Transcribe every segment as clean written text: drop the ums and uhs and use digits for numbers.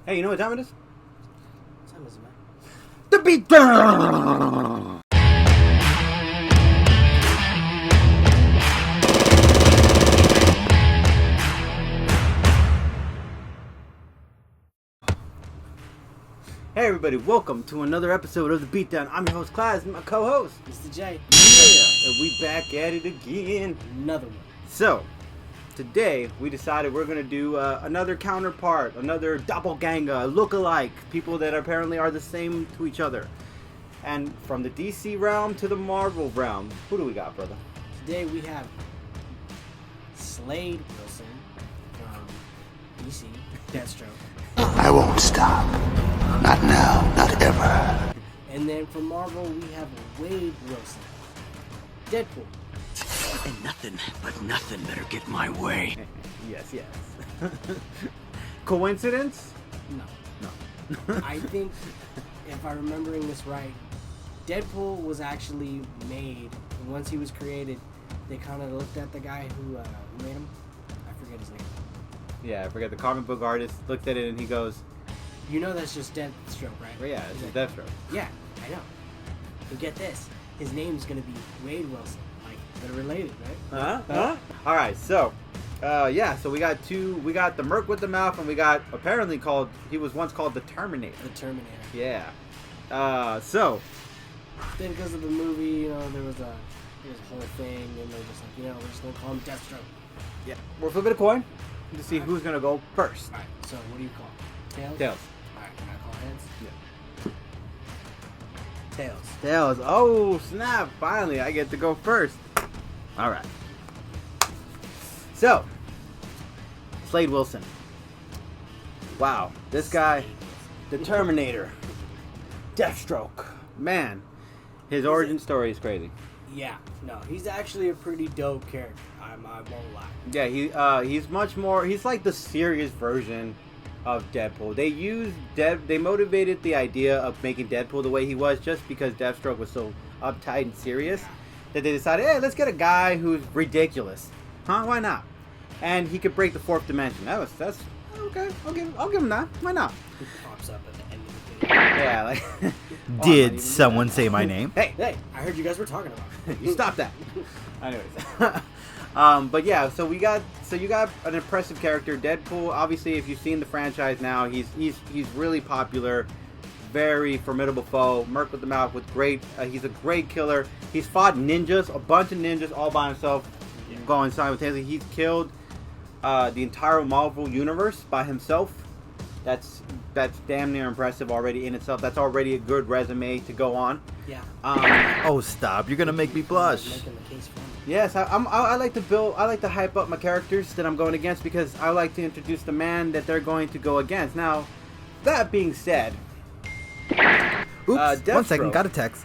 Hey, you know what time it is? What time is it, man? The beatdown! Hey everybody, welcome to another episode of The Beatdown. I'm your host, Class, and my co-host, Mr. J. Yeah, and we back at it again. Another one. So, today we decided we're going to do another counterpart, another doppelganger, look-alike, people that apparently are the same to each other. And from the DC realm to the Marvel realm, who do we got, brother? Today we have Slade Wilson from DC, Deathstroke. I won't stop. Not now, not ever. And then from Marvel we have Wade Wilson, Deadpool. And nothing better get my way. Yes. Coincidence? No. I think, if I'm remembering this right, Deadpool was actually made, and once he was created, they kind of looked at the guy who made him. I forget his name. Yeah, I forget. The comic book artist looked at it and he goes, You know that's just Deathstroke, right? well, yeah, it's a Deathstroke. Yeah, I know. But get this. His name's going to be Wade Wilson. Like, they're related, right? Huh? Alright, so, so we got the Merc with the mouth, and we got, apparently he was once called the Terminator. The Terminator. Yeah. So. Then because of the movie, there was a whole thing, and they're just like, we're just going to call him Deathstroke. Yeah. We're flipping a coin to see who's going to go first. Alright, so what do you call it? Tails? Tails. Alright, can I call heads? Yeah. Tails. Tails. Oh, snap. Finally, I get to go first. Alright. So, Slade Wilson. Wow. This guy, the Terminator. Deathstroke. Man, his origin story is crazy. Yeah, no, he's actually a pretty dope character. I won't lie. Yeah, he's much more. He's like the serious version of Deadpool. They motivated the idea of making Deadpool the way he was just because Deathstroke was so uptight and serious that they decided, hey, let's get a guy who's ridiculous. Huh? Why not? And he could break the fourth dimension. That's okay. I'll give him that. Why not? He pops up at the end of the video. Yeah, like. Did someone say my name? Hey, I heard you guys were talking about it. You stop that. Anyways. But yeah, so you got an impressive character, Deadpool. Obviously, if you've seen the franchise now, he's really popular, very formidable foe. Merc with the mouth with great. He's a great killer. He's fought ninjas, a bunch of ninjas, all by himself, going simultaneously. He's killed the entire Marvel universe by himself. That's damn near impressive already in itself. That's already a good resume to go on. Yeah. Oh, stop! You're gonna make me blush. Making the case for him. Yes, I like to hype up my characters that I'm going against because I like to introduce the man that they're going to go against. Now, that being said, Oops! 1 second, got a text.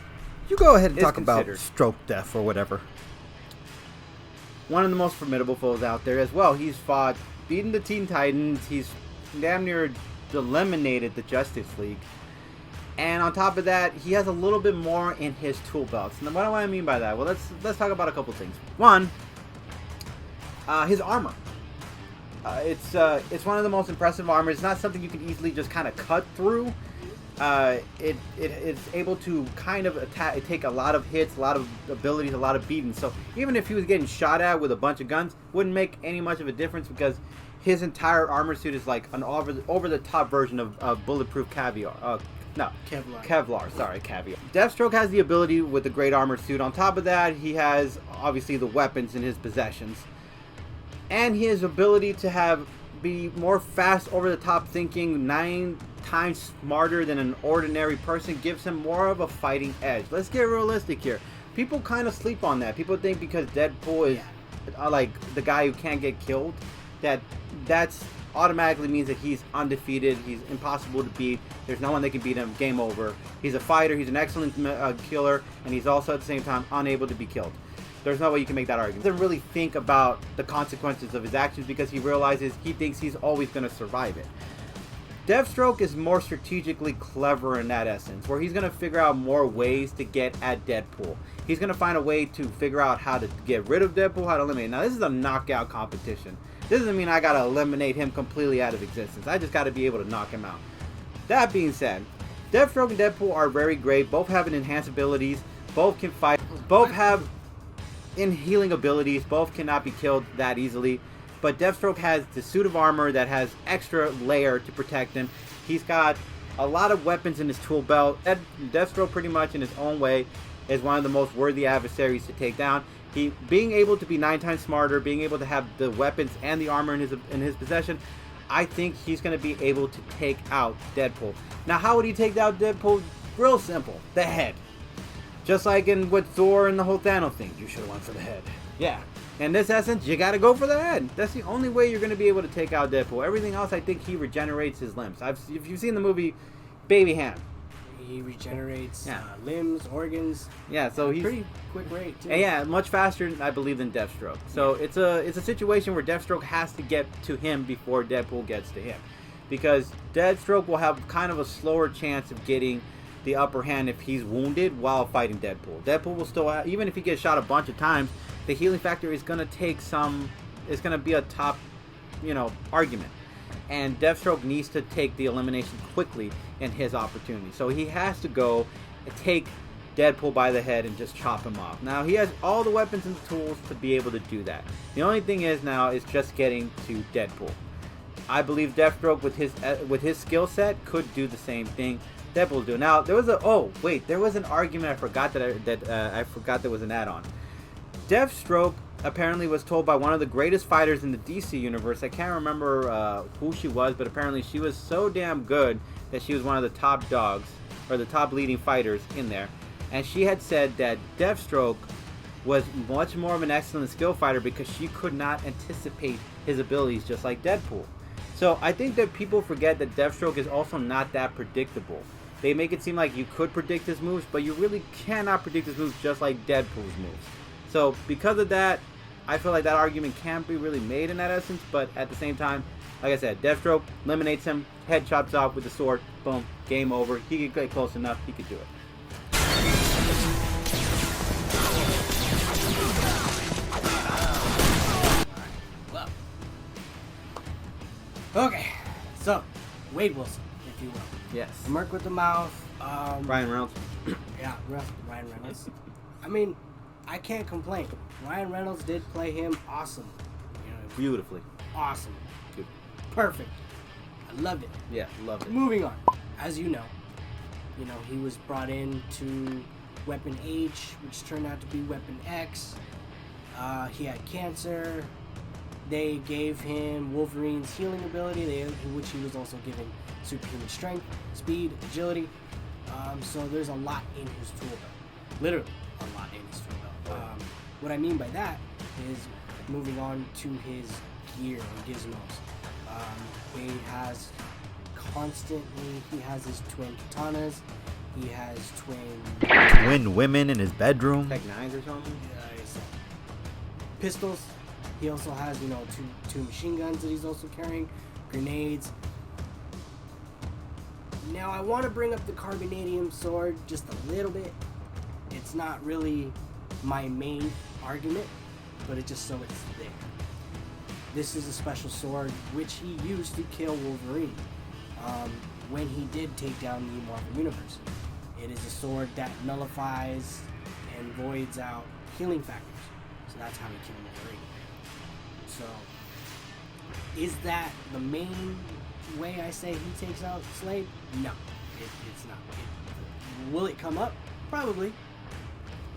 You go ahead and is talk about considered stroke death or whatever. one of the most formidable foes out there as well. He's beaten the Teen Titans. He's damn near eliminated the Justice League. And on top of that, he has a little bit more in his tool belts. Now, what do I mean by that? Well, let's talk about a couple things. One, his armor. It's one of the most impressive armor. It's not something you can easily just kind of cut through. It's able to kind of take a lot of hits, a lot of abilities, a lot of beatings. So even if he was getting shot at with a bunch of guns, wouldn't make any much of a difference because his entire armor suit is like an over the top version of bulletproof caviar. Kevlar. Sorry, caviar. Deathstroke has the ability with the great armor suit. On top of that, he has obviously the weapons in his possessions, and his ability to be more fast, over the top thinking, 9 times smarter than an ordinary person gives him more of a fighting edge. Let's get realistic here. People kind of sleep on that. People think because Deadpool is like the guy who can't get killed, that's automatically means that he's undefeated, he's impossible to beat, there's no one that can beat him, game over. He's a fighter, he's an excellent killer, and he's also at the same time unable to be killed. There's no way you can make that argument. He doesn't really think about the consequences of his actions because he thinks he's always going to survive it. Deathstroke is more strategically clever in that essence, where he's going to figure out more ways to get at Deadpool. He's going to find a way to figure out how to get rid of Deadpool, how to eliminate him. Now, this is a knockout competition. This doesn't mean I got to eliminate him completely out of existence. I just got to be able to knock him out. That being said, Deathstroke and Deadpool are very great. Both have enhanced abilities. Both can fight. Both have healing abilities. Both cannot be killed that easily. But Deathstroke has the suit of armor that has extra layer to protect him. He's got a lot of weapons in his tool belt. Deathstroke, pretty much in his own way, is one of the most worthy adversaries to take down. He being able to be 9 times smarter, being able to have the weapons and the armor in his possession, I think he's going to be able to take out Deadpool. Now, how would he take out Deadpool? Real simple. The head. Just like with Thor and the whole Thanos thing. You should have went for the head. Yeah. In this essence, you got to go for the head. That's the only way you're going to be able to take out Deadpool. Everything else, I think he regenerates his limbs. If you've seen the movie Baby Ham. He regenerates limbs, organs. Yeah, so he's pretty quick rate too. Yeah, much faster, I believe, than Deathstroke. So it's a situation where Deathstroke has to get to him before Deadpool gets to him, because Deathstroke will have kind of a slower chance of getting the upper hand if he's wounded while fighting Deadpool. Deadpool will still, even if he gets shot a bunch of times, the healing factor is gonna take some. It's gonna be a top, argument. And Deathstroke needs to take the elimination quickly in his opportunity. So he has to go and take Deadpool by the head and just chop him off. Now, he has all the weapons and the tools to be able to do that. The only thing is now is just getting to Deadpool. I believe Deathstroke with his skill set could do the same thing Deadpool will do. Now, there was an argument I forgot there was an add-on. Deathstroke apparently was told by one of the greatest fighters in the DC universe. I can't remember who she was, but apparently she was so damn good that she was one of the top dogs, or the top leading fighters in there. And she had said that Deathstroke was much more of an excellent skill fighter because she could not anticipate his abilities just like Deadpool. So I think that people forget that Deathstroke is also not that predictable. They make it seem like you could predict his moves, but you really cannot predict his moves just like Deadpool's moves. So because of that, I feel like that argument can't be really made in that essence, but at the same time, like I said, Deathstroke eliminates him, head chops off with the sword, boom, game over. He could get close enough, he could do it. Well. Okay, so, Wade Wilson, if you will. Yes. Merc with the mouth. Ryan Reynolds. Yeah, Ryan Reynolds. I mean, I can't complain. Ryan Reynolds did play him awesome. Beautifully. Awesome. Good. Perfect. I loved it. Yeah, loved it. Moving on. As you know, he was brought in to Weapon H, which turned out to be Weapon X. He had cancer. They gave him Wolverine's healing ability, which he was also given superhuman strength, speed, agility. So there's a lot in his tool belt. Literally a lot in his tool belt. What I mean by that is moving on to his gear and Gizmos. He has his twin katanas. He has Twin women in his bedroom. Tech 9s or something? Pistols. He also has, two machine guns that he's also carrying, grenades. Now, I want to bring up the carbonadium sword just a little bit. It's not really my main argument, but it's just so it's there. This is a special sword which he used to kill Wolverine when he did take down the Marvel Universe. It is a sword that nullifies and voids out healing factors. So that's how he killed Wolverine. So, is that the main way I say he takes out Slade? No, it's not. Will it come up? Probably.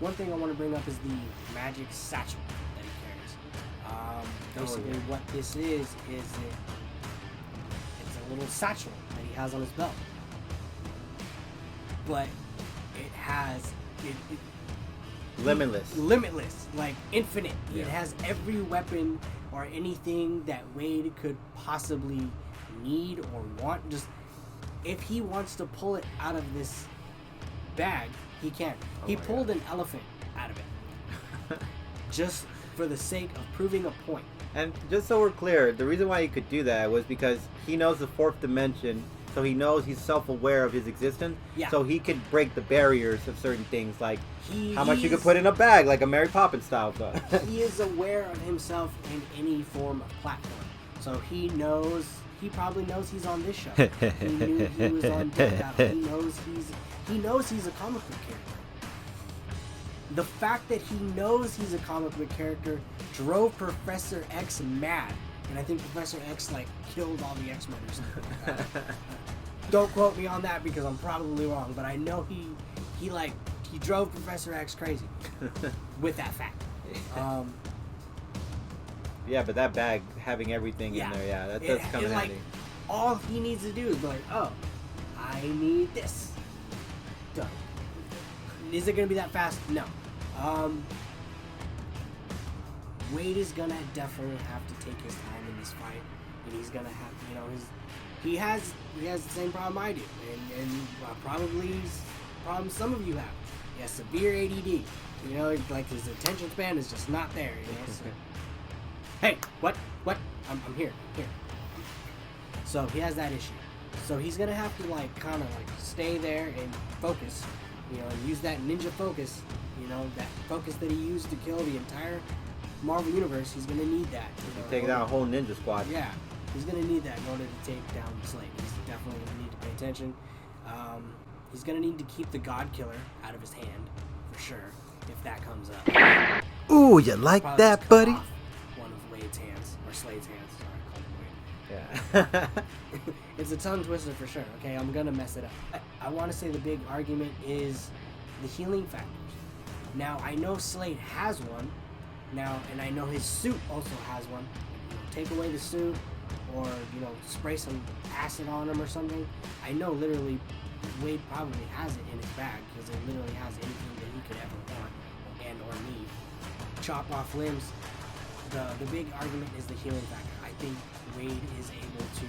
One thing I want to bring up is the magic satchel that he carries. Basically, what this is it's a little satchel that he has on his belt. But it has limitless, like infinite. Yeah. It has every weapon or anything that Wade could possibly need or want. Just if he wants to pull it out of this bag, he can. He pulled an elephant out of it just for the sake of proving a point. And just so we're clear, the reason why he could do that was because he knows the fourth dimension, so he knows he's self-aware of his existence. Yeah. So he could break the barriers of certain things, like how much you could put in a bag, like a Mary Poppins style. He is aware of himself in any form of platform. So he knows he probably knows he's on this show. He knew he was on Deathstroke. He knows he's a comic book character. The fact that he knows he's a comic book character drove Professor X mad. And I think Professor X, like, killed all the X-Men or something like that. Don't quote me on that because I'm probably wrong, but I know he drove Professor X crazy with that fact. Yeah, but that bag having everything in there, that does come in handy. Like, all he needs to do is be like, oh, I need this. Done. Is it going to be that fast? No. Wade is going to definitely have to take his time in this fight, and he's going to have, you know, he has the same problem I do, and probably problem some of you have. He has severe ADD. You know, like his attention span is just not there. You know. So, hey, what? I'm here. So he has that issue. So he's gonna have to like kind of like stay there and focus. You know, and use that ninja focus. You know, that focus that he used to kill the entire Marvel universe. He's gonna need that. Take down a whole ninja squad. Yeah. He's going to need that in order to take down Slade. He's definitely going to need to pay attention. He's going to need to keep the God Killer out of his hand, for sure, if that comes up. Ooh, you like Probably that, just cut buddy? off one of Wade's hands, or Slade's hands. Sorry, I called him Wade. Yeah. It's a tongue twister for sure. Okay, I'm going to mess it up. I want to say the big argument is the healing factors. Now, I know Slade has one. Now, and I know his suit also has one. You know, take away the suit, or, you know, spray some acid on him or something. I know literally Wade probably has it in his bag because it literally has anything that he could ever want and or need. Chop off limbs. The big argument is the healing factor. I think Wade is able to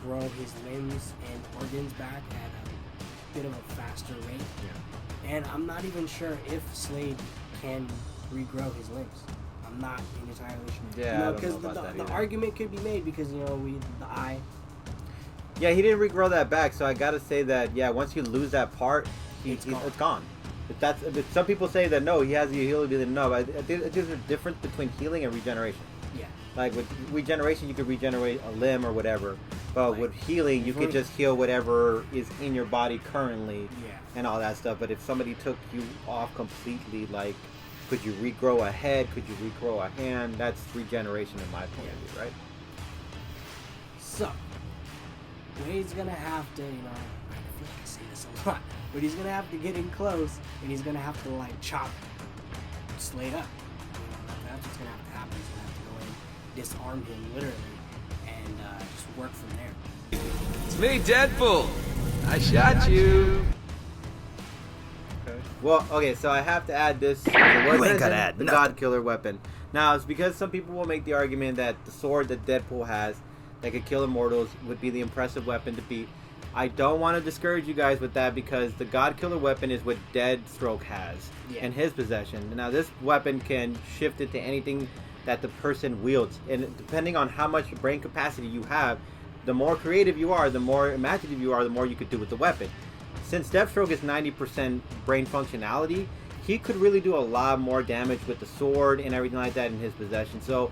grow his limbs and organs back at a bit of a faster rate. Yeah. And I'm not even sure if Slade can regrow his limbs. I'm not entirely sure. Yeah, you know, I don't know about the that either. argument could be made because, you know, the eye. Yeah, he didn't regrow that back, so I gotta say that, yeah, once you lose that part, it's gone. If some people say that no, he has the ability, no, I think there's a difference between healing and regeneration. Yeah. Like with regeneration, you could regenerate a limb or whatever, but Like, with healing, you could just heal whatever is in your body currently, and all that stuff. But if somebody took you off completely, like, could you regrow a head? Could you regrow a hand? That's regeneration in my point of view, right? So, Wade's gonna have to, you know, I feel like I say this a lot, but he's gonna have to get in close, and he's gonna have to, like, chop Slade up. You know, that's what's gonna have to happen. He's gonna have to go in, disarm him literally, and just work from there. It's me, Deadpool. I shot you. Well, okay, so I have to add this. You ain't gotta add the nothing. God Killer weapon. Now, it's because some people will make the argument that the sword that Deadpool has that could kill immortals would be the impressive weapon to beat. I don't want to discourage you guys with that because the God Killer weapon is what Deathstroke has in his possession. Now, this weapon can shift it to anything that the person wields. And depending on how much brain capacity you have, the more creative you are, the more imaginative you are, the more you could do with the weapon. Since Deathstroke is 90% brain functionality, he could really do a lot more damage with the sword and everything like that in his possession. So,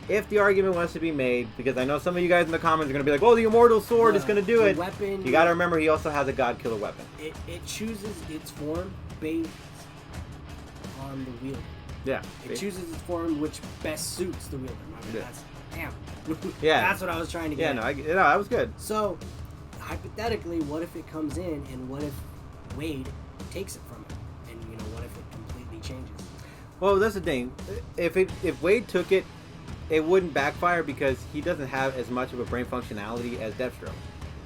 if the argument wants to be made, because I know some of you guys in the comments are going to be like, oh, the immortal sword is going to do it. Weapon, you got to remember he also has a God Killer weapon. It chooses its form based on the wielder. Yeah. It chooses its form which best suits the wielder. Yeah. That's, damn. Yeah. That's what I was trying to get. Yeah, no, that was good. So, hypothetically, what if it comes in, and what if Wade takes it from him? And, you know, what if it completely changes? Well, that's the thing. If Wade took it, it wouldn't backfire because he doesn't have as much of a brain functionality as Deathstroke.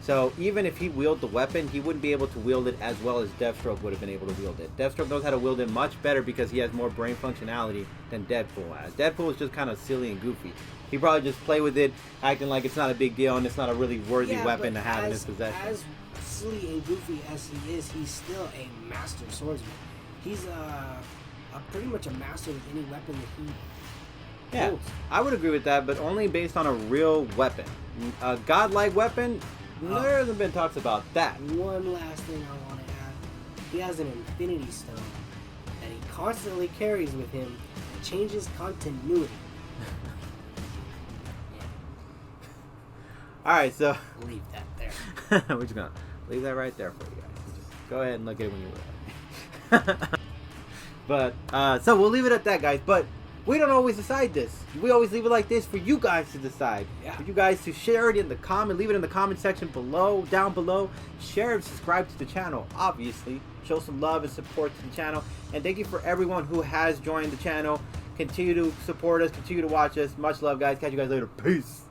So even if he wielded the weapon, he wouldn't be able to wield it as well as Deathstroke would have been able to wield it. Deathstroke knows how to wield it much better because he has more brain functionality than Deadpool has. Deadpool is just kind of silly and goofy. He probably just play with it, acting like it's not a big deal and it's not a really worthy weapon to have in his possession. As silly and goofy as he is, he's still a master swordsman. He's pretty much a master with any weapon that he holds. I would agree with that, but only based on a real weapon. A godlike weapon, there hasn't been talks about that. One last thing I want to add. He has an Infinity Stone that he constantly carries with him and changes continuity. All right, so Leave that there. we're just gonna leave that right there for you guys. Just go ahead and look at it when you will. But so we'll leave it at that, guys. But we don't always decide this. We always leave it like this for you guys to decide. Yeah. For you guys to share it in the comment. Leave it in the comment section below, down below. Share and subscribe to the channel, obviously. Show some love and support to the channel. And thank you for everyone who has joined the channel. Continue to support us. Continue to watch us. Much love, guys. Catch you guys later. Peace.